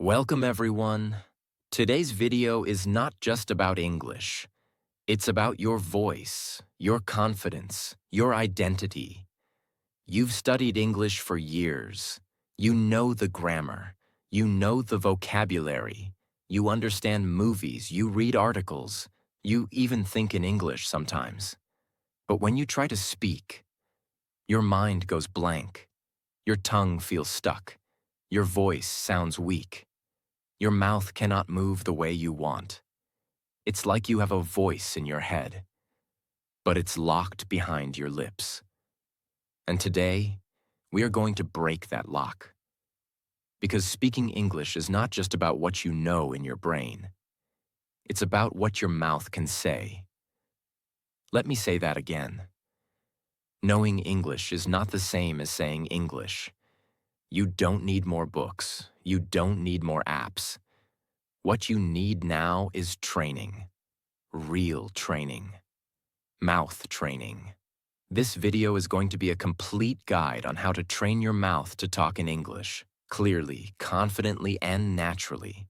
Welcome everyone. Today's video is not just about English. It's about your voice, your confidence, your identity. You've studied English for years. You know the grammar. You know the vocabulary. You understand movies. You read articles. You even think in English sometimes. But when you try to speak, your mind goes blank. Your tongue feels stuck. Your voice sounds weak. Your mouth cannot move the way you want. It's like you have a voice in your head, but it's locked behind your lips. And today, we are going to break that lock. Because speaking English is not just about what you know in your brain. It's about what your mouth can say. Let me say that again. Knowing English is not the same as saying English. You don't need more books. You don't need more apps. What you need now is training. Real training. Mouth training. This video is going to be a complete guide on how to train your mouth to talk in English, clearly, confidently, and naturally.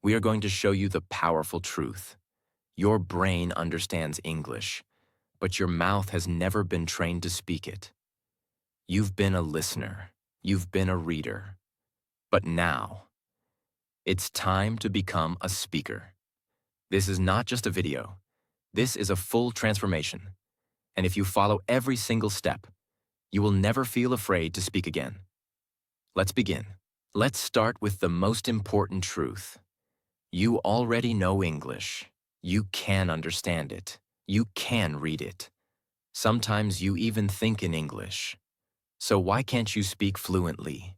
We are going to show you the powerful truth. Your brain understands English, but your mouth has never been trained to speak it. You've been a listener. You've been a reader. But now, it's time to become a speaker. This is not just a video. This is a full transformation. And if you follow every single step, you will never feel afraid to speak again. Let's begin. Let's start with the most important truth. You already know English. You can understand it. You can read it. Sometimes you even think in English. So why can't you speak fluently?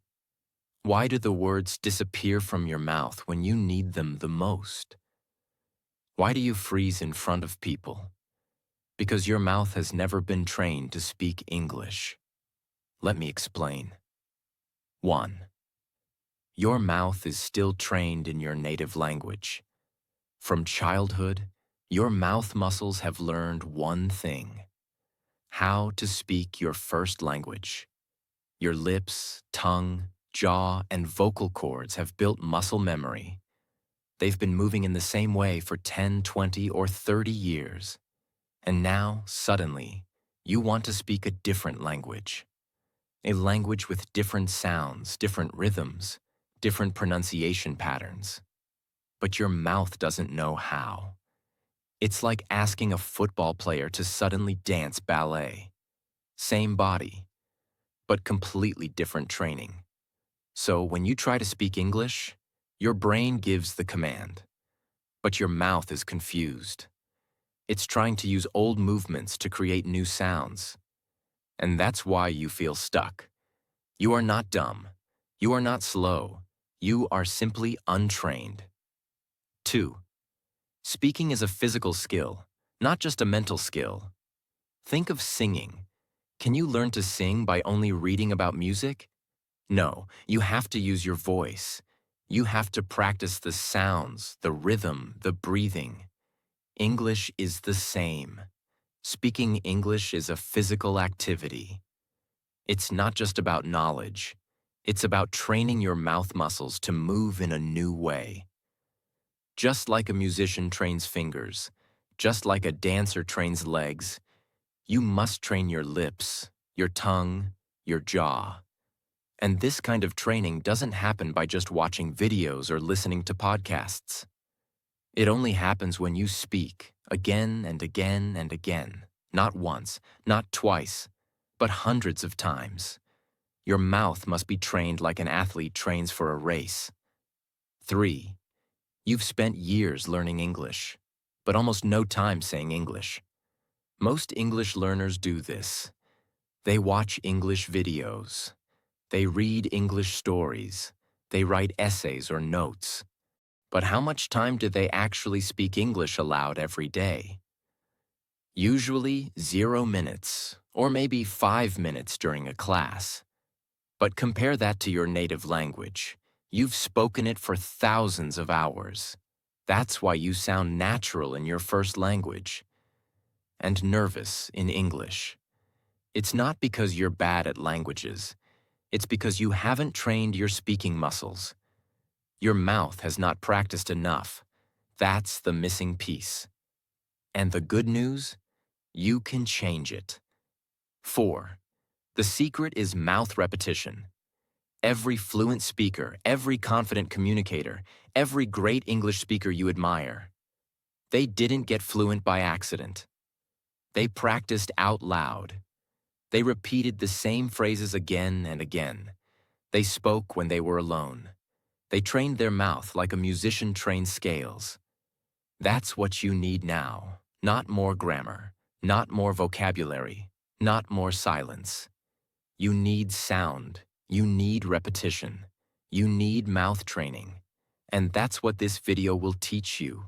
Why do the words disappear from your mouth when you need them the most? Why do you freeze in front of people? Because your mouth has never been trained to speak English. Let me explain. 1. Your mouth is still trained in your native language. From childhood, your mouth muscles have learned one thing: how to speak your first language. Your lips, tongue, jaw, and vocal cords have built muscle memory. They've been moving in the same way for 10, 20, or 30 years. And now, suddenly, you want to speak a different language. A language with different sounds, different rhythms, different pronunciation patterns. But your mouth doesn't know how. It's like asking a football player to suddenly dance ballet. Same body, but completely different training. So when you try to speak English, your brain gives the command, but your mouth is confused. It's trying to use old movements to create new sounds. And that's why you feel stuck. You are not dumb. You are not slow. You are simply untrained. 2. Speaking is a physical skill, not just a mental skill. Think of singing. Can you learn to sing by only reading about music? No, you have to use your voice. You have to practice the sounds, the rhythm, the breathing. English is the same. Speaking English is a physical activity. It's not just about knowledge. It's about training your mouth muscles to move in a new way. Just like a musician trains fingers, just like a dancer trains legs, you must train your lips, your tongue, your jaw. And this kind of training doesn't happen by just watching videos or listening to podcasts. It only happens when you speak again and again and again, not once, not twice, but hundreds of times. Your mouth must be trained like an athlete trains for a race. 3. You've spent years learning English, but almost no time saying English. Most English learners do this. They watch English videos. They read English stories. They write essays or notes. But how much time do they actually speak English aloud every day? Usually 0 minutes, or maybe 5 minutes during a class. But compare that to your native language. You've spoken it for thousands of hours. That's why you sound natural in your first language and nervous in English. It's not because you're bad at languages. It's because you haven't trained your speaking muscles. Your mouth has not practiced enough. That's the missing piece. And the good news? You can change it. 4. The secret is mouth repetition. Every fluent speaker, every confident communicator, every great English speaker you admire, they didn't get fluent by accident. They practiced out loud. They repeated the same phrases again and again. They spoke when they were alone. They trained their mouth like a musician trains scales. That's what you need now. Not more grammar, not more vocabulary, not more silence. You need sound. You need repetition. You need mouth training. And that's what this video will teach you,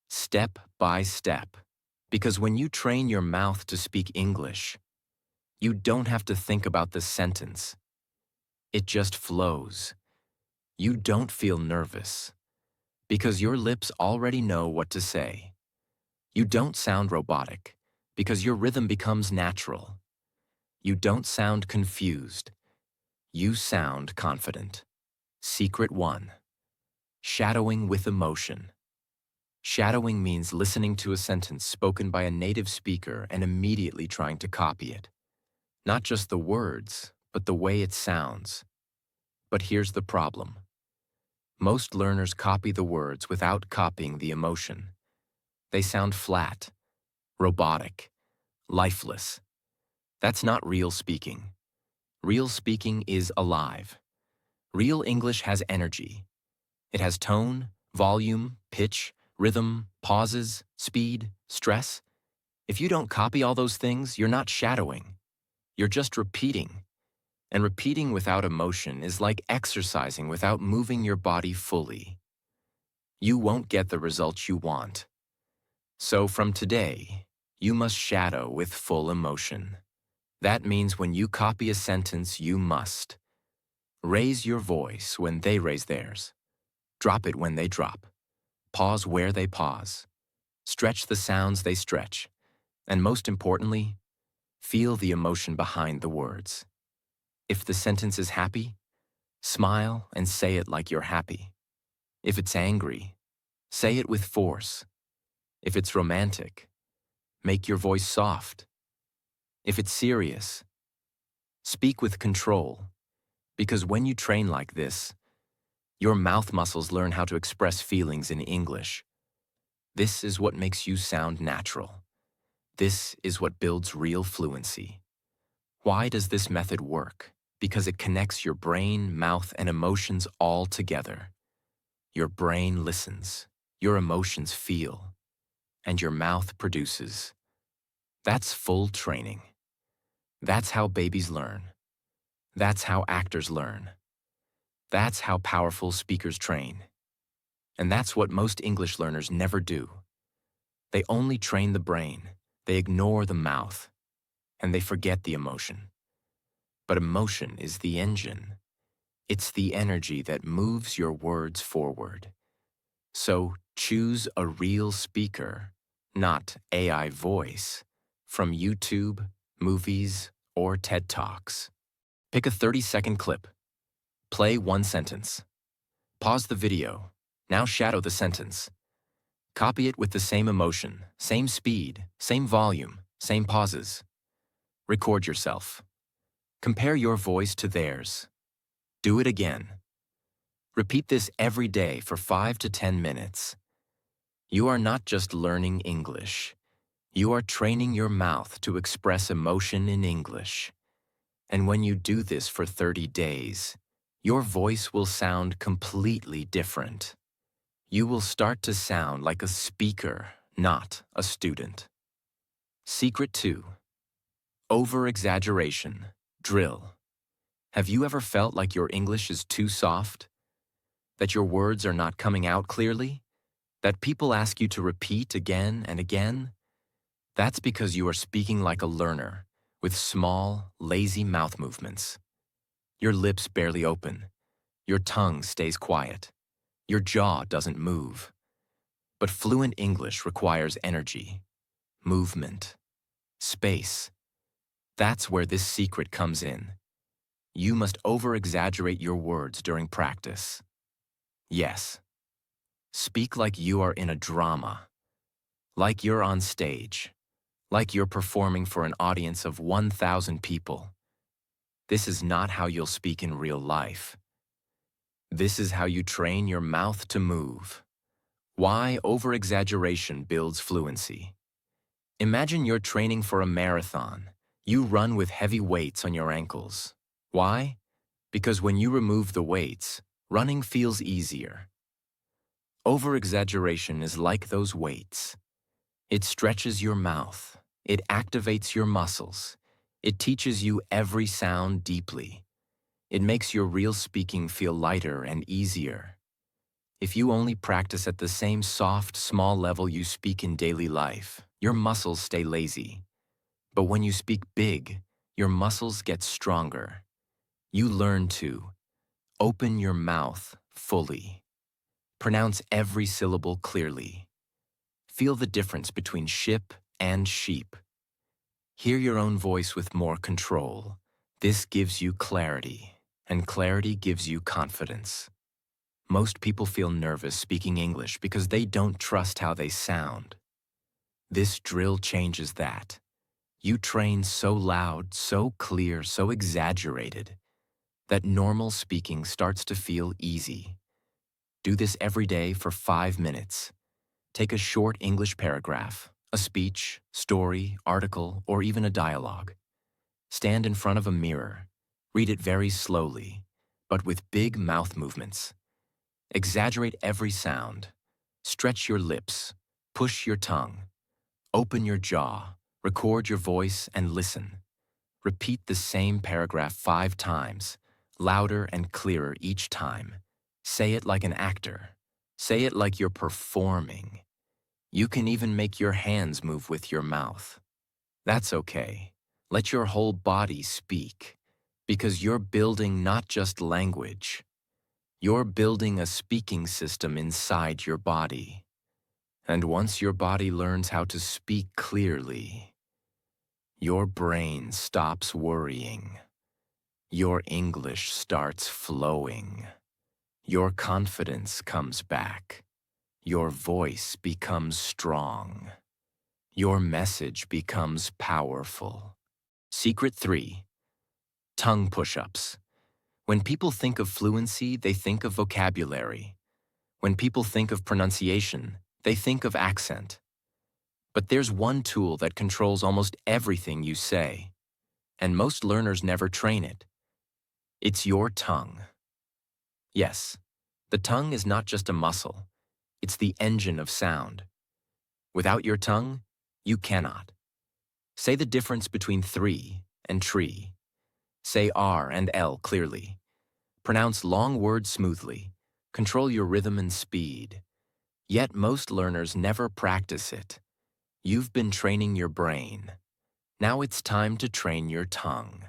step by step. Because when you train your mouth to speak English, you don't have to think about the sentence. It just flows. You don't feel nervous, because your lips already know what to say. You don't sound robotic, because your rhythm becomes natural. You don't sound confused. You sound confident. Secret 1. Shadowing with emotion. Shadowing means listening to a sentence spoken by a native speaker and immediately trying to copy it. Not just the words, but the way it sounds. But here's the problem. Most learners copy the words without copying the emotion. They sound flat, robotic, lifeless. That's not real speaking. Real speaking is alive. Real English has energy. It has tone, volume, pitch, rhythm, pauses, speed, stress. If you don't copy all those things, you're not shadowing. You're just repeating. And repeating without emotion is like exercising without moving your body fully. You won't get the results you want. So from today, you must shadow with full emotion. That means when you copy a sentence, you must raise your voice when they raise theirs. Drop it when they drop. Pause where they pause. Stretch the sounds they stretch. And most importantly, feel the emotion behind the words. If the sentence is happy, smile and say it like you're happy. If it's angry, say it with force. If it's romantic, make your voice soft. If it's serious, speak with control. Because when you train like this, your mouth muscles learn how to express feelings in English. This is what makes you sound natural. This is what builds real fluency. Why does this method work? Because it connects your brain, mouth, and emotions all together. Your brain listens, your emotions feel, and your mouth produces. That's full training. That's how babies learn. That's how actors learn. That's how powerful speakers train. And that's what most English learners never do. They only train the brain, they ignore the mouth, and they forget the emotion. But emotion is the engine. It's the energy that moves your words forward. So choose a real speaker, not AI voice, from YouTube, movies, or TED Talks. Pick a 30-second clip. Play one sentence. Pause the video. Now shadow the sentence. Copy it with the same emotion, same speed, same volume, same pauses. Record yourself. Compare your voice to theirs. Do it again. Repeat this every day for 5 to 10 minutes. You are not just learning English. You are training your mouth to express emotion in English. And when you do this for 30 days, your voice will sound completely different. You will start to sound like a speaker, not a student. Secret 2. Over-exaggeration. Drill. Have you ever felt like your English is too soft? That your words are not coming out clearly? That people ask you to repeat again and again? That's because you are speaking like a learner, with small, lazy mouth movements. Your lips barely open. Your tongue stays quiet. Your jaw doesn't move. But fluent English requires energy, movement, space. That's where this secret comes in. You must over-exaggerate your words during practice. Yes. Speak like you are in a drama, like you're on stage, like you're performing for an audience of 1,000 people. This is not how you'll speak in real life. This is how you train your mouth to move. Why over-exaggeration builds fluency. Imagine you're training for a marathon. You run with heavy weights on your ankles. Why? Because when you remove the weights, running feels easier. Over-exaggeration is like those weights. It stretches your mouth. It activates your muscles. It teaches you every sound deeply. It makes your real speaking feel lighter and easier. If you only practice at the same soft, small level you speak in daily life, your muscles stay lazy. But when you speak big, your muscles get stronger. You learn to open your mouth fully. Pronounce every syllable clearly. Feel the difference between ship and sheep. Hear your own voice with more control. This gives you clarity, and clarity gives you confidence. Most people feel nervous speaking English because they don't trust how they sound. This drill changes that. You train so loud, so clear, so exaggerated, that normal speaking starts to feel easy. Do this every day for 5 minutes. Take a short English paragraph, a speech, story, article, or even a dialogue. Stand in front of a mirror. Read it very slowly, but with big mouth movements. Exaggerate every sound. Stretch your lips. Push your tongue. Open your jaw. Record your voice and listen. Repeat the same paragraph 5 times, louder and clearer each time. Say it like an actor. Say it like you're performing. You can even make your hands move with your mouth. That's okay. Let your whole body speak, because you're building not just language. You're building a speaking system inside your body. And once your body learns how to speak clearly, your brain stops worrying. Your English starts flowing. Your confidence comes back. Your voice becomes strong. Your message becomes powerful. Secret 3. Tongue push-ups. When people think of fluency, they think of vocabulary. When people think of pronunciation, they think of accent. But there's one tool that controls almost everything you say, and most learners never train it. It's your tongue. Yes, the tongue is not just a muscle. It's the engine of sound. Without your tongue, you cannot. Say the difference between 3 and tree. Say R and L clearly. Pronounce long words smoothly. Control your rhythm and speed. Yet most learners never practice it. You've been training your brain. Now it's time to train your tongue.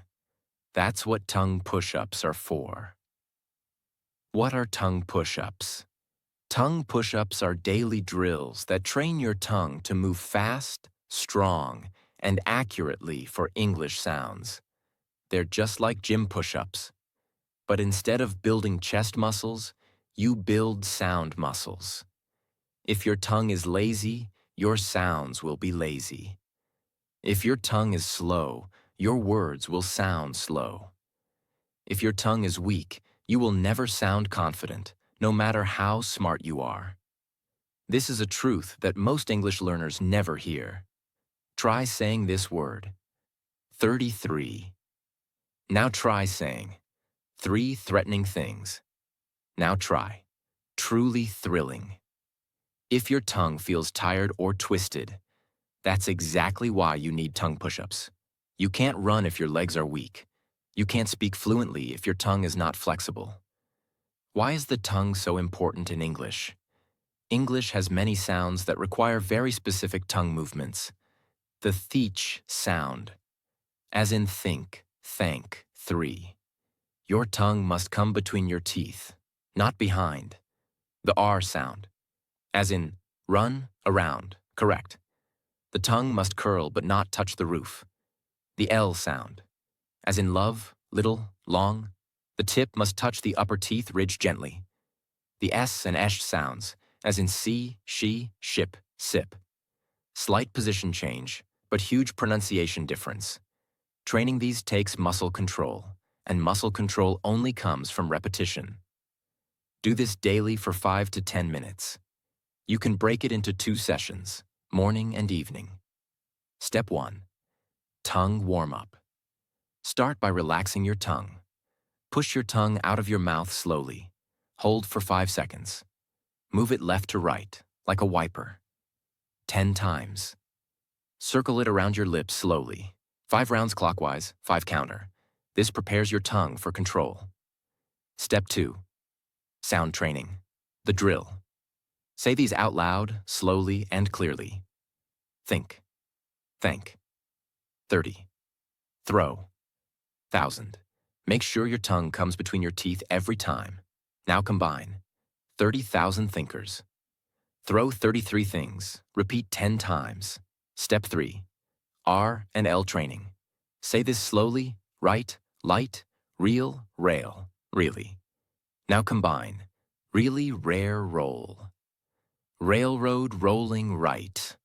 That's what tongue push-ups are for. What are tongue push-ups? Tongue push-ups are daily drills that train your tongue to move fast, strong, and accurately for English sounds. They're just like gym push-ups. But instead of building chest muscles, you build sound muscles. If your tongue is lazy, your sounds will be lazy. If your tongue is slow, your words will sound slow. If your tongue is weak, you will never sound confident, no matter how smart you are. This is a truth that most English learners never hear. Try saying this word, 33. Now try saying, 3 threatening things. Now try, truly thrilling. If your tongue feels tired or twisted, that's exactly why you need tongue push-ups. You can't run if your legs are weak. You can't speak fluently if your tongue is not flexible. Why is the tongue so important in English? English has many sounds that require very specific tongue movements. The th sound, as in think, thank, 3. Your tongue must come between your teeth, not behind. The R sound, as in run, around, correct. The tongue must curl but not touch the roof. The L sound, as in love, little, long. The tip must touch the upper teeth ridge gently. the S and esh sounds, as in see, she, ship, sip. Slight position change, but huge pronunciation difference. Training these takes muscle control, and muscle control only comes from repetition. Do this daily for 5 to 10 minutes. You can break it into 2 sessions, morning and evening. Step 1. Tongue warm-up. Start by relaxing your tongue. Push your tongue out of your mouth slowly. Hold for 5 seconds. Move it left to right, like a wiper. 10 times. Circle it around your lips slowly. 5 rounds clockwise, 5 counter. This prepares your tongue for control. Step 2. Sound training. The drill. Say these out loud, slowly, and clearly. Think. Thank. 30. Throw. 1,000. Make sure your tongue comes between your teeth every time. Now combine. 30,000 thinkers. Throw 33 things. Repeat 10 times. Step 3. R and L training. Say this slowly, right, light, real, rail, really. Now combine. Really rare roll. Railroad rolling right.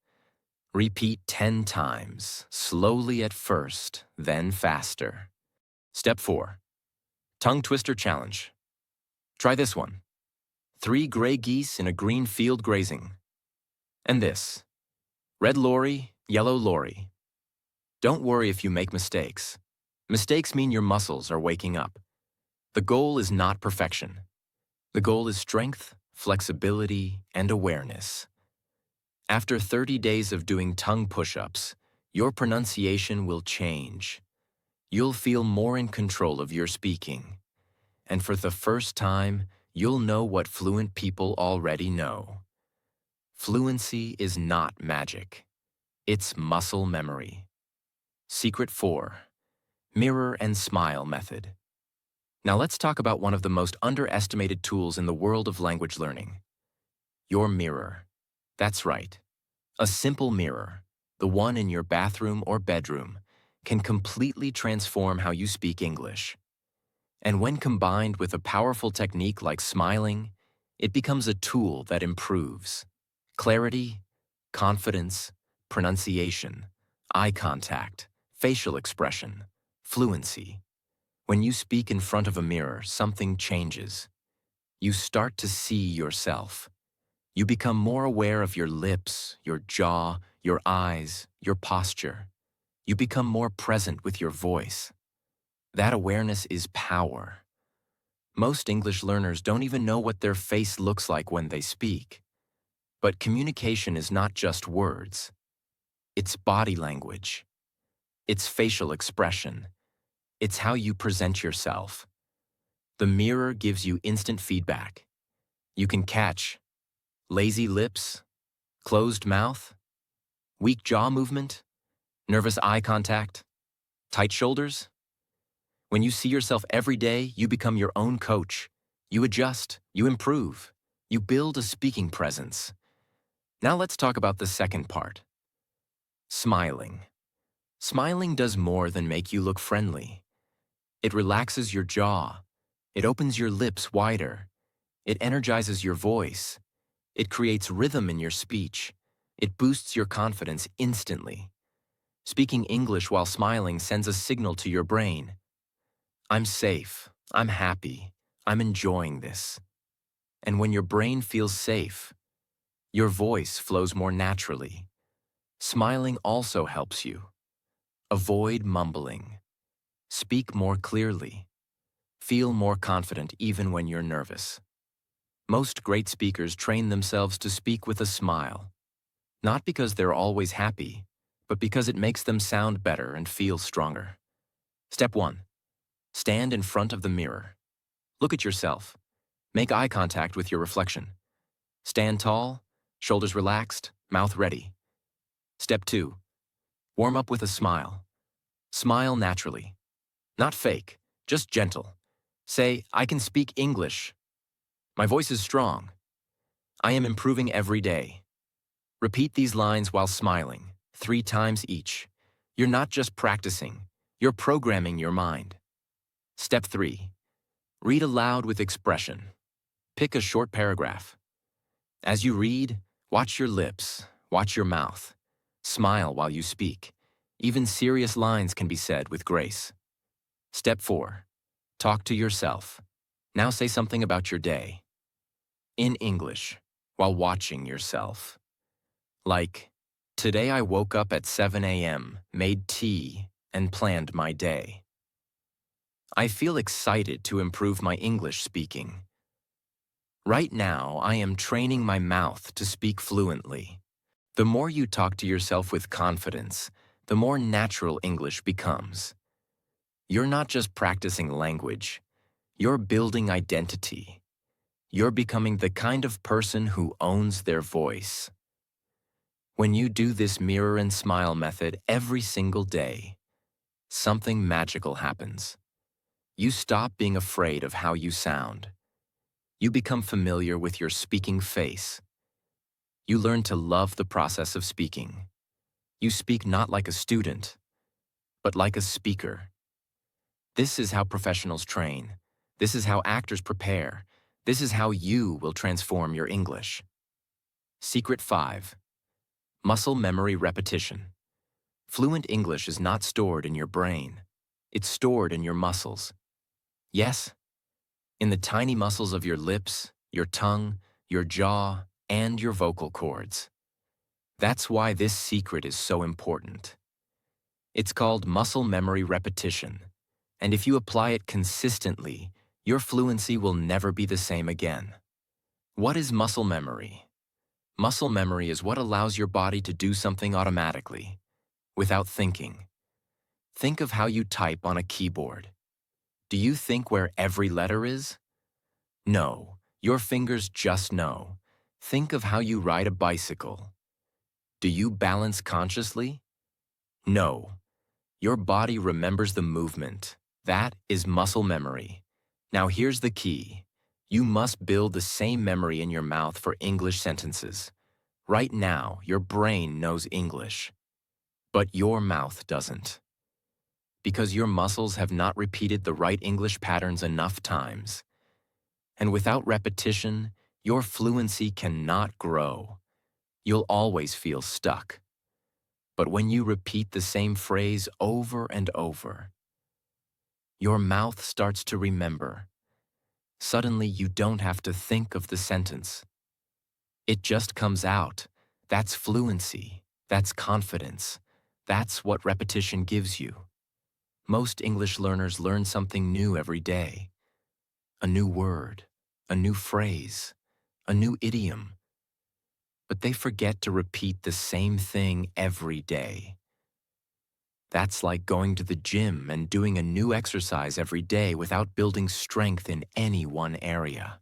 Repeat 10 times, slowly at first, then faster. Step 4. Tongue twister challenge. Try this one. 3 gray geese in a green field grazing. And this. Red lorry, yellow lorry. Don't worry if you make mistakes. Mistakes mean your muscles are waking up. The goal is not perfection. The goal is strength, flexibility, and awareness. After 30 days of doing tongue push-ups, your pronunciation will change. You'll feel more in control of your speaking. And for the first time, you'll know what fluent people already know. Fluency is not magic. It's muscle memory. Secret 4. Mirror and smile method. Now let's talk about one of the most underestimated tools in the world of language learning. Your mirror. That's right. A simple mirror, the one in your bathroom or bedroom, can completely transform how you speak English. And when combined with a powerful technique like smiling, it becomes a tool that improves clarity, confidence, pronunciation, eye contact, facial expression, fluency. When you speak in front of a mirror, something changes. You start to see yourself. You become more aware of your lips, your jaw, your eyes, your posture. You become more present with your voice. That awareness is power. Most English learners don't even know what their face looks like when they speak. But communication is not just words. It's body language. It's facial expression. It's how you present yourself. The mirror gives you instant feedback. You can catch lazy lips, closed mouth, weak jaw movement, nervous eye contact, tight shoulders. When you see yourself every day, you become your own coach. You adjust, you improve, you build a speaking presence. Now let's talk about the second part. Smiling. Smiling does more than make you look friendly. It relaxes your jaw. It opens your lips wider. It energizes your voice. It creates rhythm in your speech. It boosts your confidence instantly. Speaking English while smiling sends a signal to your brain. I'm safe. I'm happy. I'm enjoying this. And when your brain feels safe, your voice flows more naturally. Smiling also helps you. Avoid mumbling. Speak more clearly. Feel more confident even when you're nervous. Most great speakers train themselves to speak with a smile. Not because they're always happy, but because it makes them sound better and feel stronger. Step 1. Stand in front of the mirror. Look at yourself. Make eye contact with your reflection. Stand tall, shoulders relaxed, mouth ready. Step 2. Warm up with a smile. Smile naturally. Not fake, just gentle. Say, I can speak English. My voice is strong. I am improving every day. Repeat these lines while smiling, 3 times each. You're not just practicing, you're programming your mind. Step 3. Read aloud with expression. Pick a short paragraph. As you read, watch your lips, watch your mouth. Smile while you speak. Even serious lines can be said with grace. Step 4. Talk to yourself. Now say something about your day. In English, while watching yourself. Like, today I woke up at 7 a.m., made tea, and planned my day. I feel excited to improve my English speaking. Right now, I am training my mouth to speak fluently. The more you talk to yourself with confidence, the more natural English becomes. You're not just practicing language, you're building identity. You're becoming the kind of person who owns their voice. When you do this mirror and smile method every single day, something magical happens. You stop being afraid of how you sound. You become familiar with your speaking face. You learn to love the process of speaking. You speak not like a student, but like a speaker. This is how professionals train. This is how actors prepare. This is how you will transform your English. Secret 5. Muscle memory repetition. Fluent English is not stored in your brain. It's stored in your muscles. Yes, in the tiny muscles of your lips, your tongue, your jaw, and your vocal cords. That's why this secret is so important. It's called muscle memory repetition, and if you apply it consistently, your fluency will never be the same again. What is muscle memory? Muscle memory is what allows your body to do something automatically, without thinking. Think of how you type on a keyboard. Do you think where every letter is? No, your fingers just know. Think of how you ride a bicycle. Do you balance consciously? No. Your body remembers the movement. That is muscle memory. Now here's the key. You must build the same memory in your mouth for English sentences. Right now, your brain knows English, but your mouth doesn't. Because your muscles have not repeated the right English patterns enough times. And without repetition, your fluency cannot grow. You'll always feel stuck. But when you repeat the same phrase over and over, your mouth starts to remember. Suddenly, you don't have to think of the sentence. It just comes out. That's fluency. That's confidence. That's what repetition gives you. Most English learners learn something new every day. A new word, a new phrase, a new idiom. But they forget to repeat the same thing every day. That's like going to the gym and doing a new exercise every day without building strength in any one area.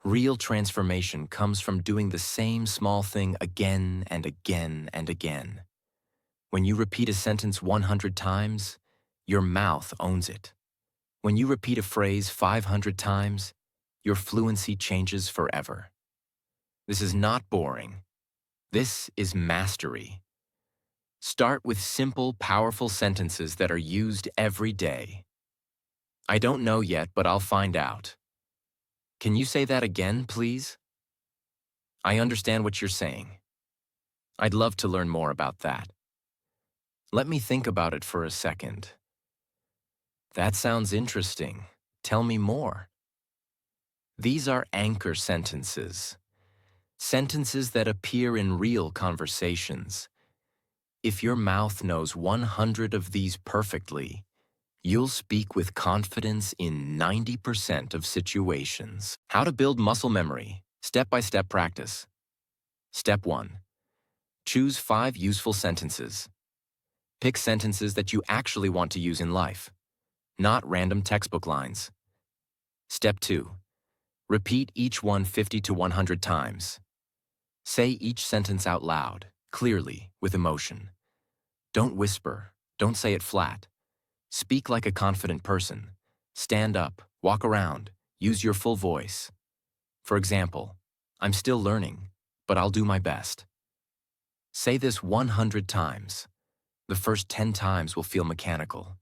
Real transformation comes from doing the same small thing again and again and again. When you repeat a sentence 100 times, your mouth owns it. When you repeat a phrase 500 times, your fluency changes forever. This is not boring. This is mastery. Start with simple, powerful sentences that are used every day. I don't know yet, but I'll find out. Can you say that again, please? I understand what you're saying. I'd love to learn more about that. Let me think about it for a second. That sounds interesting. Tell me more. These are anchor sentences. Sentences that appear in real conversations. If your mouth knows 100 of these perfectly, you'll speak with confidence in 90% of situations. How to build muscle memory. Step-by-step practice. Step 1. Choose 5 useful sentences. Pick sentences that you actually want to use in life, not random textbook lines. Step 2. Repeat each one 50 to 100 times. Say each sentence out loud, clearly, with emotion. Don't whisper. Don't say it flat. Speak like a confident person. Stand up, walk around, use your full voice. For example, I'm still learning, but I'll do my best. Say this 100 times. The first 10 times will feel mechanical.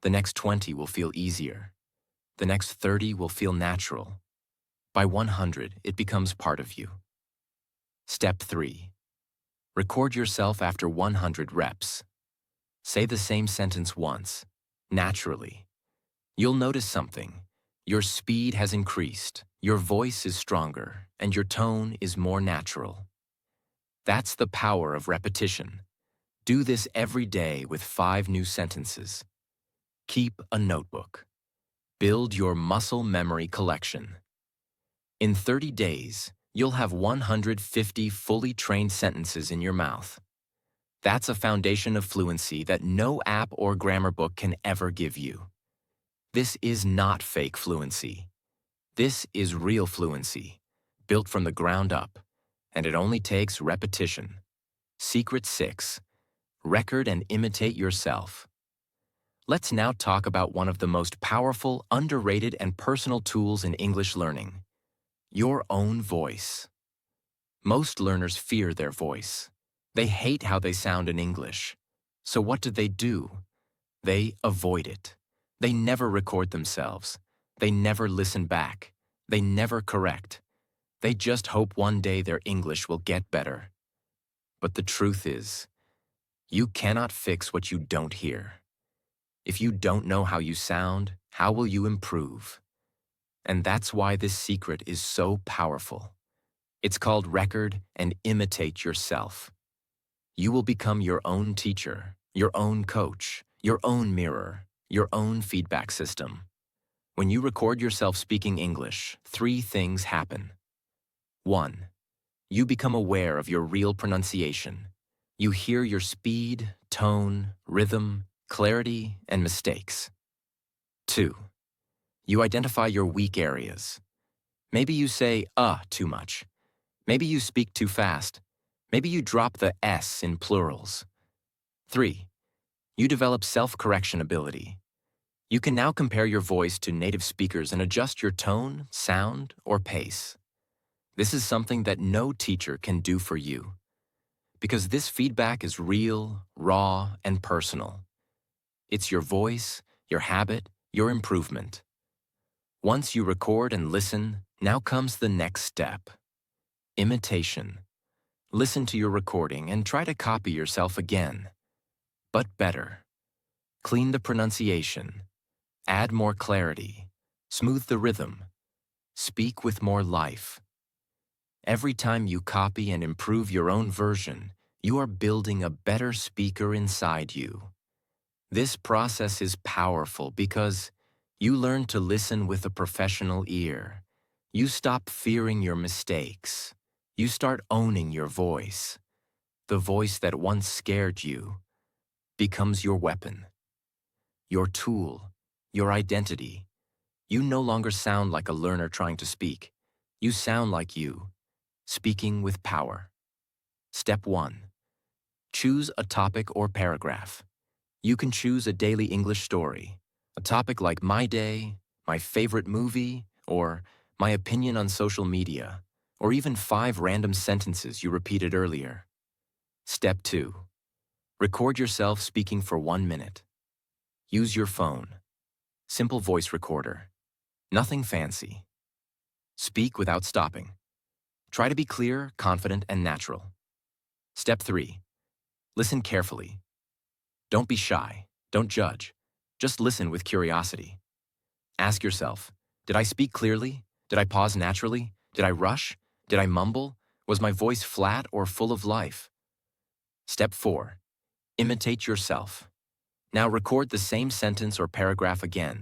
The next 20 will feel easier. The next 30 will feel natural. By 100, it becomes part of you. Step 3. Record yourself after 100 reps. Say the same sentence once, naturally. You'll notice something. Your speed has increased, your voice is stronger, and your tone is more natural. That's the power of repetition. Do this every day with 5 new sentences. Keep a notebook. Build your muscle memory collection. In 30 days, you'll have 150 fully trained sentences in your mouth. That's a foundation of fluency that no app or grammar book can ever give you. This is not fake fluency. This is real fluency, built from the ground up, and it only takes repetition. Secret 6. Record and imitate yourself. Let's now talk about one of the most powerful, underrated, and personal tools in English learning: your own voice. Most learners fear their voice. They hate how they sound in English. So what do? They avoid it. They never record themselves. They never listen back. They never correct. They just hope one day their English will get better. But the truth is, you cannot fix what you don't hear. If you don't know how you sound, how will you improve? And that's why this secret is so powerful. It's called record and imitate yourself. You will become your own teacher, your own coach, your own mirror, your own feedback system. When you record yourself speaking English, 3 things happen. 1. You become aware of your real pronunciation. You hear your speed, tone, rhythm, clarity, and mistakes. 2. You identify your weak areas. Maybe you say too much. Maybe you speak too fast. Maybe you drop the S in plurals. 3. You develop self-correction ability. You can now compare your voice to native speakers and adjust your tone, sound, or pace. This is something that no teacher can do for you, because this feedback is real, raw, and personal. It's your voice, your habit, your improvement. Once you record and listen, now comes the next step: imitation. Listen to your recording and try to copy yourself again, but better. Clean the pronunciation. Add more clarity. Smooth the rhythm. Speak with more life. Every time you copy and improve your own version, you are building a better speaker inside you. This process is powerful because you learn to listen with a professional ear. You stop fearing your mistakes. You start owning your voice. The voice that once scared you becomes your weapon, your tool, your identity. You no longer sound like a learner trying to speak. You sound like you, speaking with power. Step 1. Choose a topic or paragraph. You can choose a daily English story, a topic like my day, my favorite movie, or my opinion on social media, or even 5 random sentences you repeated earlier. Step 2. Record yourself speaking for 1 minute. Use your phone. Simple voice recorder. Nothing fancy. Speak without stopping. Try to be clear, confident, and natural. Step 3. Listen carefully. Don't be shy. Don't judge. Just listen with curiosity. Ask yourself, did I speak clearly? Did I pause naturally? Did I rush? Did I mumble? Was my voice flat or full of life? Step 4. Imitate yourself. Now record the same sentence or paragraph again,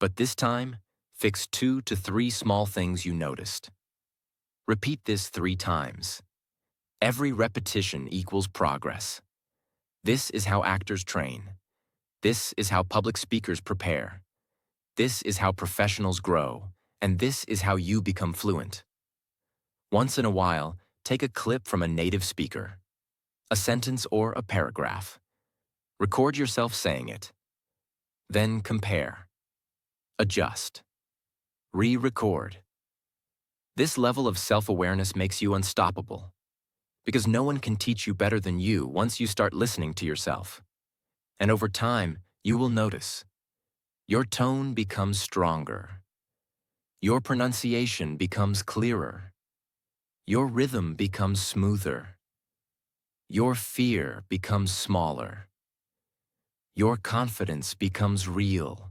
but this time, fix 2 to 3 small things you noticed. Repeat this 3 times. Every repetition equals progress. This is how actors train. This is how public speakers prepare. This is how professionals grow, and this is how you become fluent. Once in a while, take a clip from a native speaker, a sentence or a paragraph. Record yourself saying it. Then compare. Adjust. Re-record. This level of self-awareness makes you unstoppable, because no one can teach you better than you once you start listening to yourself. And over time, you will notice. Your tone becomes stronger. Your pronunciation becomes clearer. Your rhythm becomes smoother. Your fear becomes smaller. Your confidence becomes real.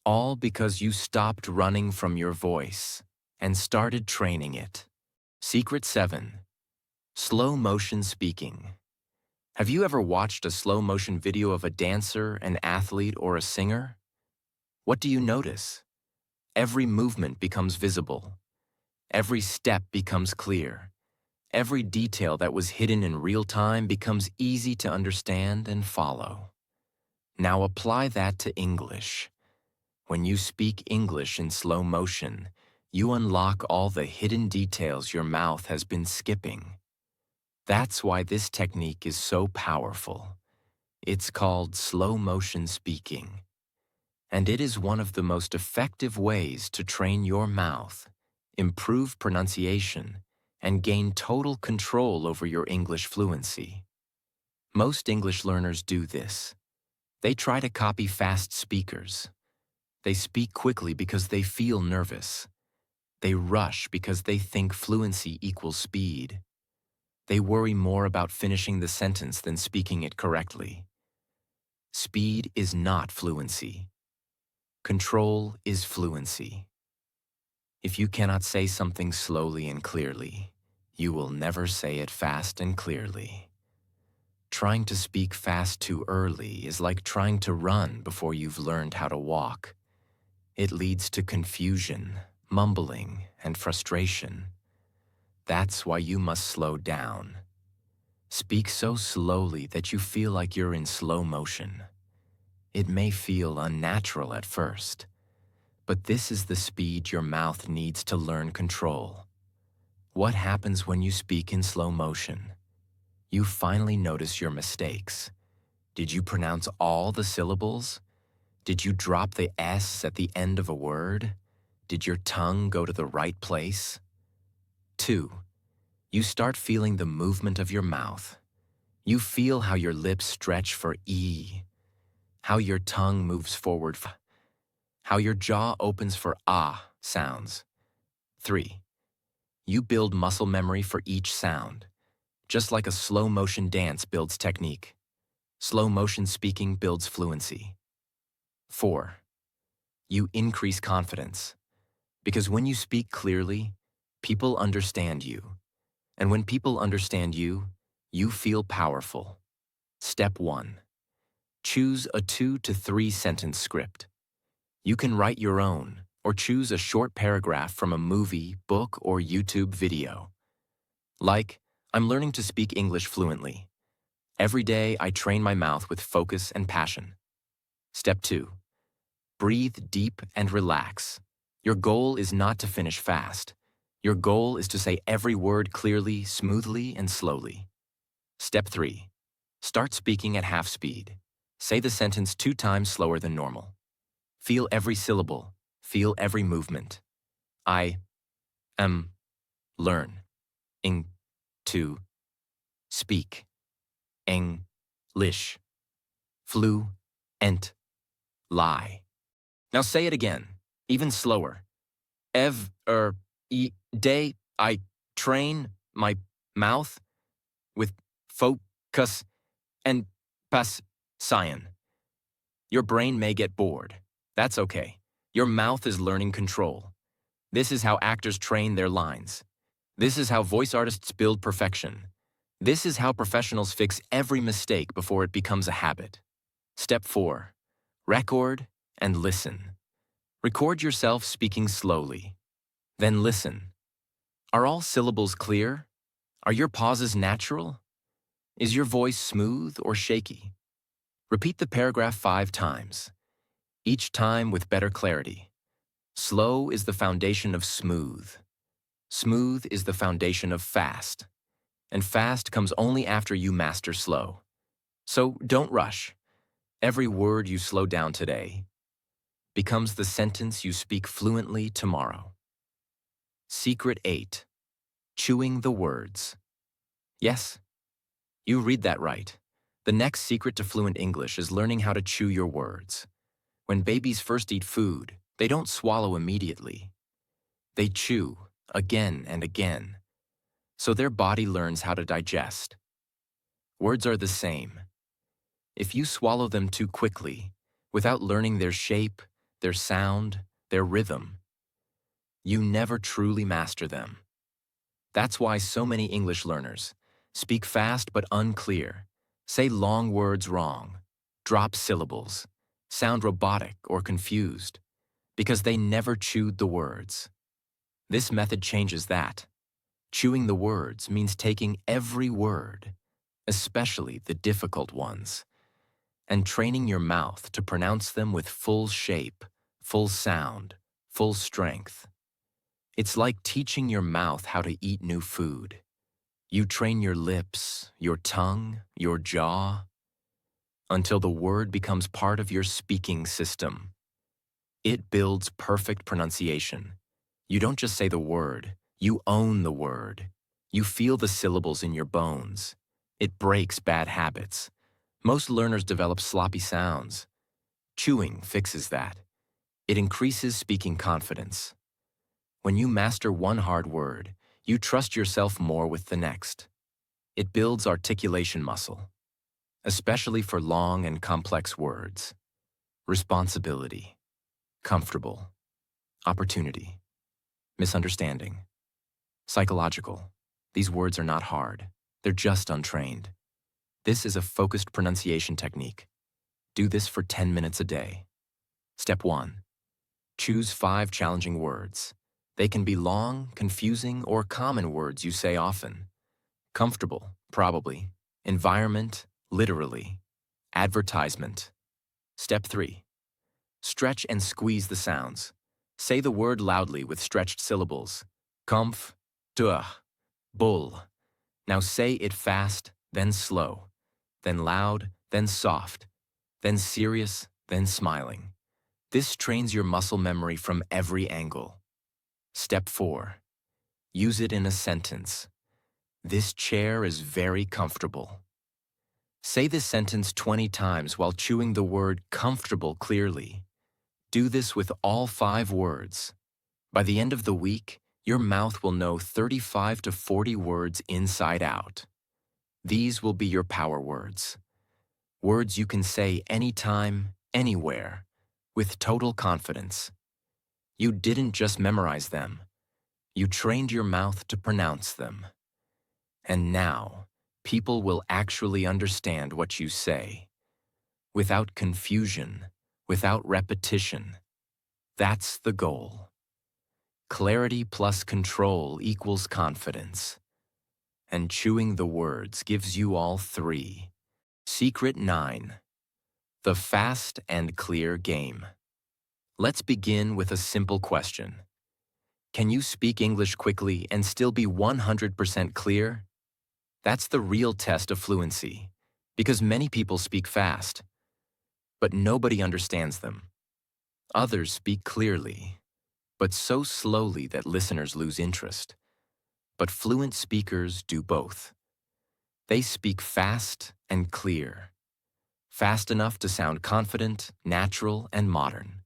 All because you stopped running from your voice and started training it. Secret 7. Slow motion speaking. Have you ever watched a slow motion video of a dancer, an athlete, or a singer? What do you notice? Every movement becomes visible. Every step becomes clear. Every detail that was hidden in real time becomes easy to understand and follow. Now apply that to English. When you speak English in slow motion, you unlock all the hidden details your mouth has been skipping. That's why this technique is so powerful. It's called slow motion speaking. And it is one of the most effective ways to train your mouth, improve pronunciation, and gain total control over your English fluency. Most English learners do this. They try to copy fast speakers. They speak quickly because they feel nervous. They rush because they think fluency equals speed. They worry more about finishing the sentence than speaking it correctly. Speed is not fluency. Control is fluency. If you cannot say something slowly and clearly, you will never say it fast and clearly. Trying to speak fast too early is like trying to run before you've learned how to walk. It leads to confusion, mumbling, and frustration. That's why you must slow down. Speak so slowly that you feel like you're in slow motion. It may feel unnatural at first, but this is the speed your mouth needs to learn control. What happens when you speak in slow motion? You finally notice your mistakes. Did you pronounce all the syllables? Did you drop the S at the end of a word? Did your tongue go to the right place? 2. You start feeling the movement of your mouth. You feel how your lips stretch for E, how your tongue moves forward, how your jaw opens for ah sounds. 3. You build muscle memory for each sound, just like a slow motion dance builds technique. Slow motion speaking builds fluency. 4. You increase confidence, because when you speak clearly, people understand you. And when people understand you, you feel powerful. Step 1. Choose a 2 to 3 sentence script. You can write your own or choose a short paragraph from a movie, book, or YouTube video. Like, I'm learning to speak English fluently. Every day, I train my mouth with focus and passion. Step 2. Breathe deep and relax. Your goal is not to finish fast. Your goal is to say every word clearly, smoothly, and slowly. Step 3. Start speaking at half speed. Say the sentence 2 times slower than normal. Feel every syllable. Feel every movement. I am learning to speak English fluently. Now say it again, even slower. Day I train my mouth with focus and passion. Your brain may get bored. That's okay. Your mouth is learning control. This is how actors train their lines. This is how voice artists build perfection. This is how professionals fix every mistake before it becomes a habit. Step 4. Record and listen. Record yourself speaking slowly. Then listen. Are all syllables clear? Are your pauses natural? Is your voice smooth or shaky? Repeat the paragraph 5 times, each time with better clarity. Slow is the foundation of smooth. Smooth is the foundation of fast. And fast comes only after you master slow. So don't rush. Every word you slow down today becomes the sentence you speak fluently tomorrow. Secret 8. Chewing the words. Yes, you read that right. The next secret to fluent English is learning how to chew your words. When babies first eat food, They don't swallow immediately. They chew again and again, so their body learns how to digest. Words are the same. If you swallow them too quickly, without learning their shape, their sound, their rhythm, you never truly master them. That's why so many English learners speak fast but unclear, say long words wrong, drop syllables, sound robotic or confused, because they never chewed the words. This method changes that. Chewing the words means taking every word, especially the difficult ones, and training your mouth to pronounce them with full shape, full sound, full strength. It's like teaching your mouth how to eat new food. You train your lips, your tongue, your jaw, until the word becomes part of your speaking system. It builds perfect pronunciation. You don't just say the word, you own the word. You feel the syllables in your bones. It breaks bad habits. Most learners develop sloppy sounds. Chewing fixes that. It increases speaking confidence. When you master one hard word, you trust yourself more with the next. It builds articulation muscle, especially for long and complex words. Responsibility, comfortable, opportunity, misunderstanding, psychological. These words are not hard. They're just untrained. This is a focused pronunciation technique. Do this for 10 minutes a day. Step 1. Choose 5 challenging words. They can be long, confusing, or common words you say often. Comfortable, probably. Environment, literally. Advertisement. Step 3. Stretch and squeeze the sounds. Say the word loudly with stretched syllables. Comf, duh, bull. Now say it fast, then slow, then loud, then soft, then serious, then smiling. This trains your muscle memory from every angle. Step 4. Use it in a sentence. This chair is very comfortable. Say this sentence 20 times while chewing the word comfortable clearly. Do this with all 5 words. By the end of the week, your mouth will know 35 to 40 words inside out. These will be your power words. Words you can say anytime, anywhere, with total confidence. You didn't just memorize them. You trained your mouth to pronounce them. And now, people will actually understand what you say. Without confusion, without repetition. That's the goal. Clarity plus control equals confidence. And chewing the words gives you all 3. Secret 9. The fast and clear game. Let's begin with a simple question. Can you speak English quickly and still be 100% clear? That's the real test of fluency, because many people speak fast, but nobody understands them. Others speak clearly, but so slowly that listeners lose interest. But fluent speakers do both. They speak fast and clear, fast enough to sound confident, natural, and modern,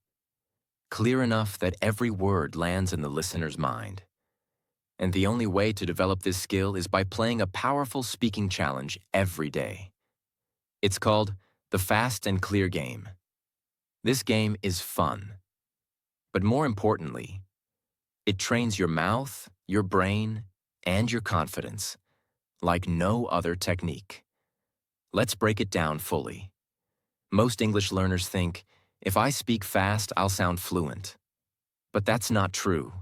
clear enough that every word lands in the listener's mind. And the only way to develop this skill is by playing a powerful speaking challenge every day. It's called the Fast and Clear game. This game is fun, but more importantly, it trains your mouth, your brain, and your confidence like no other technique. Let's break it down fully. Most English learners think, if I speak fast, I'll sound fluent. But that's not true.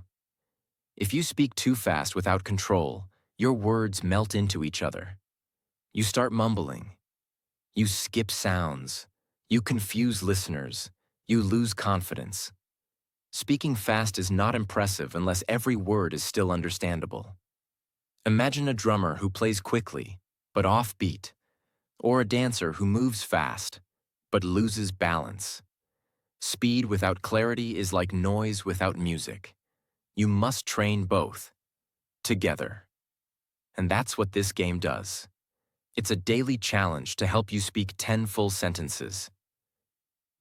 If you speak too fast without control, your words melt into each other. You start mumbling. You skip sounds. You confuse listeners. You lose confidence. Speaking fast is not impressive unless every word is still understandable. Imagine a drummer who plays quickly, but offbeat, or a dancer who moves fast, but loses balance. Speed without clarity is like noise without music. You must train both, together. And that's what this game does. It's a daily challenge to help you speak 10 full sentences.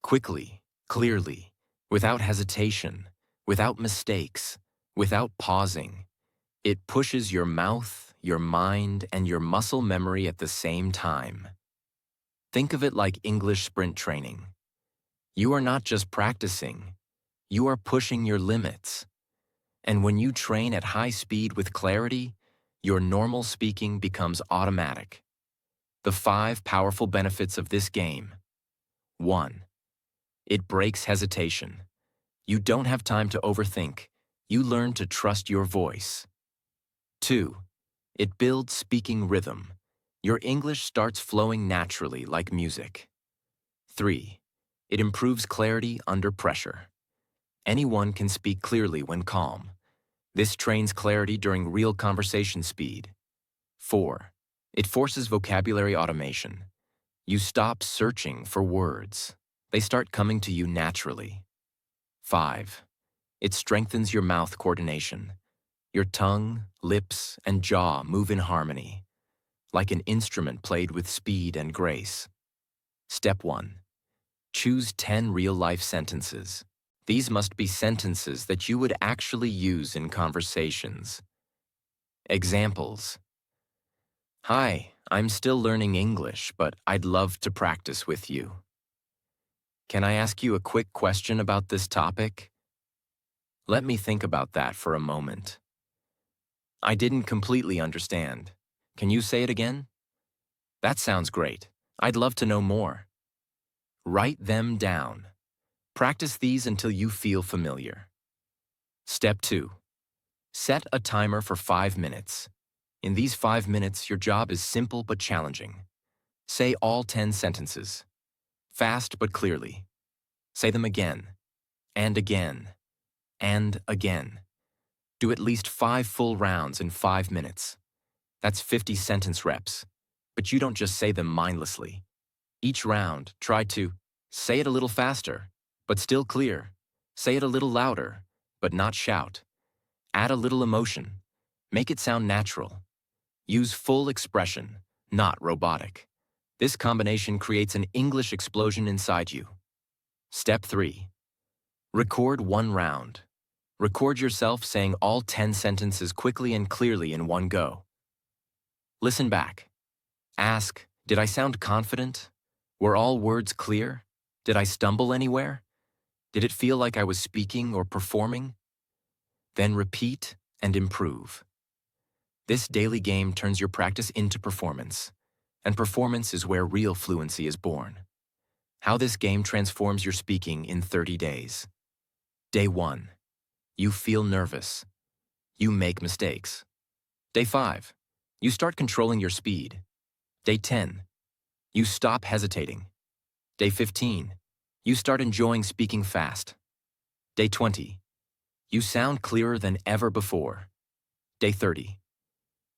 Quickly, clearly, without hesitation, without mistakes, without pausing. It pushes your mouth, your mind, and your muscle memory at the same time. Think of it like English sprint training. You are not just practicing, you are pushing your limits. And when you train at high speed with clarity, your normal speaking becomes automatic. The 5 powerful benefits of this game. 1. It breaks hesitation. You don't have time to overthink. You learn to trust your voice. 2. It builds speaking rhythm. Your English starts flowing naturally like music. 3. It improves clarity under pressure. Anyone can speak clearly when calm. This trains clarity during real conversation speed. 4. It forces vocabulary automation. You stop searching for words. They start coming to you naturally. 5. It strengthens your mouth coordination. Your tongue, lips, and jaw move in harmony, like an instrument played with speed and grace. Step 1. Choose 10 real-life sentences. These must be sentences that you would actually use in conversations. Examples. Hi, I'm still learning English, but I'd love to practice with you. Can I ask you a quick question about this topic? Let me think about that for a moment. I didn't completely understand. Can you say it again? That sounds great. I'd love to know more. Write them down. Practice these until you feel familiar. Step 2. Set a timer for 5 minutes. In these 5 minutes, your job is simple but challenging. Say all 10 sentences. Fast but clearly. Say them again, and again, and again. Do at least 5 full rounds in 5 minutes. That's 50 sentence reps. But you don't just say them mindlessly. Each round, try to say it a little faster, but still clear. Say it a little louder, but not shout. Add a little emotion. Make it sound natural. Use full expression, not robotic. This combination creates an English explosion inside you. Step 3. Record 1 round. Record yourself saying all 10 sentences quickly and clearly in one go. Listen back. Ask, did I sound confident? Were all words clear? Did I stumble anywhere? Did it feel like I was speaking or performing? Then repeat and improve. This daily game turns your practice into performance, and performance is where real fluency is born. How this game transforms your speaking in 30 days. Day 1. You feel nervous. You make mistakes. Day 5. You start controlling your speed. Day 10. You stop hesitating. Day 15. You start enjoying speaking fast. Day 20. You sound clearer than ever before. Day 30.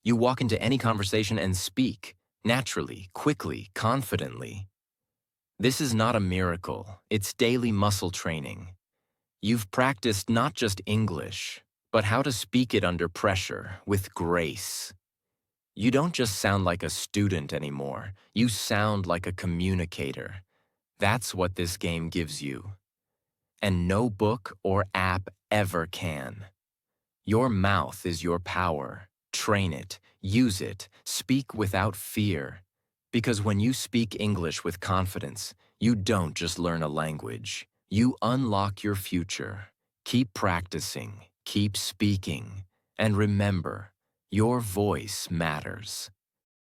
You walk into any conversation and speak, naturally, quickly, confidently. This is not a miracle, it's daily muscle training. You've practiced not just English, but how to speak it under pressure, with grace. You don't just sound like a student anymore, you sound like a communicator. That's what this game gives you. And no book or app ever can. Your mouth is your power. Train it, use it, speak without fear. Because when you speak English with confidence, you don't just learn a language. You unlock your future. Keep practicing, keep speaking, and remember, your voice matters.